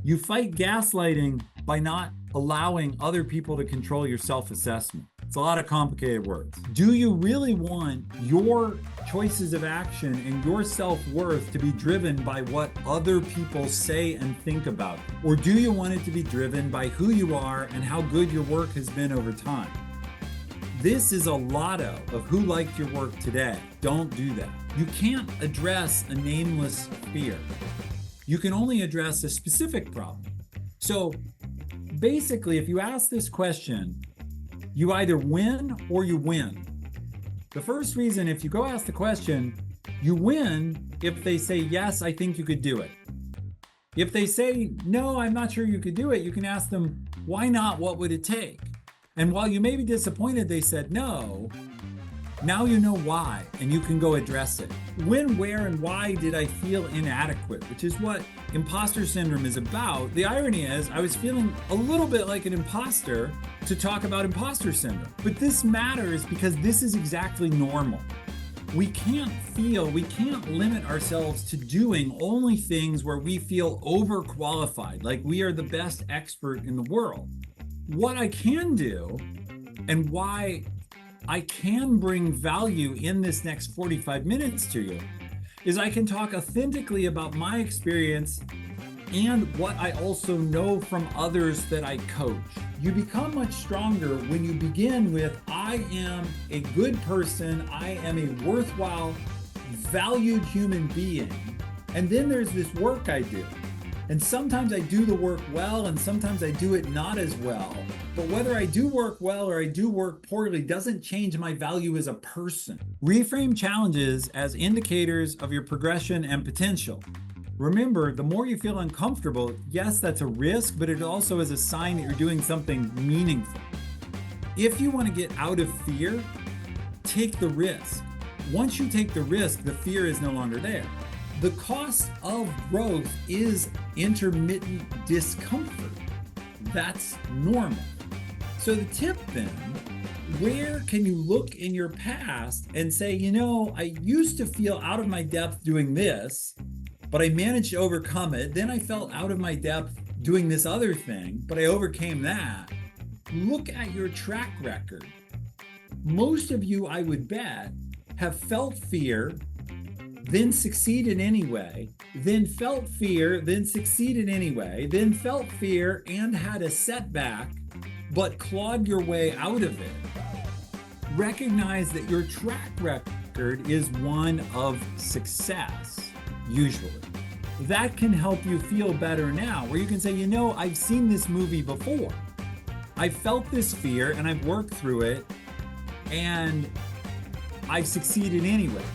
You fight gaslighting by not allowing other people to control your self-assessment. It's a lot of complicated words. Do you really want your choices of action and your self-worth to be driven by what other people say and think about you? Or do you want it to be driven by who you are and how good your work has been over time? This is a lotto of who liked your work today. Don't do that. You can't address a nameless fear. You can only address a specific problem. So basically, if you ask this question, you either win or you win. The first reason, if you go ask the question, you win if they say, yes, I think you could do it. If they say, no, I'm not sure you could do it, you can ask them, why not? What would it take? And while you may be disappointed they said no, now you know why, and you can go address it. When, where, and why did I feel inadequate, which is what imposter syndrome is about. The irony is I was feeling a little bit like an imposter to talk about imposter syndrome. But this matters because this is exactly normal. We can't limit ourselves to doing only things where we feel overqualified, like we are the best expert in the world. What I can do and why I can bring value in this next 45 minutes to you is I can talk authentically about my experience and what I also know from others that I coach. You become much stronger when you begin with, I am a good person, I am a worthwhile, valued human being, and then there's this work I do. And sometimes I do the work well, and sometimes I do it not as well. But whether I do work well or I do work poorly doesn't change my value as a person. Reframe challenges as indicators of your progression and potential. Remember, the more you feel uncomfortable, yes, that's a risk, but it also is a sign that you're doing something meaningful. If you want to get out of fear, take the risk. Once you take the risk, the fear is no longer there. The cost of growth is intermittent discomfort. That's normal. So the tip then, where can you look in your past and say, I used to feel out of my depth doing this, but I managed to overcome it. Then I felt out of my depth doing this other thing, but I overcame that. Look at your track record. Most of you, I would bet, have felt fear, then succeeded anyway, then felt fear, then succeeded anyway, then felt fear and had a setback, but clawed your way out of it. Recognize that your track record is one of success, usually. That can help you feel better now, where you can say, I've seen this movie before. I felt this fear and I've worked through it and I've succeeded anyway.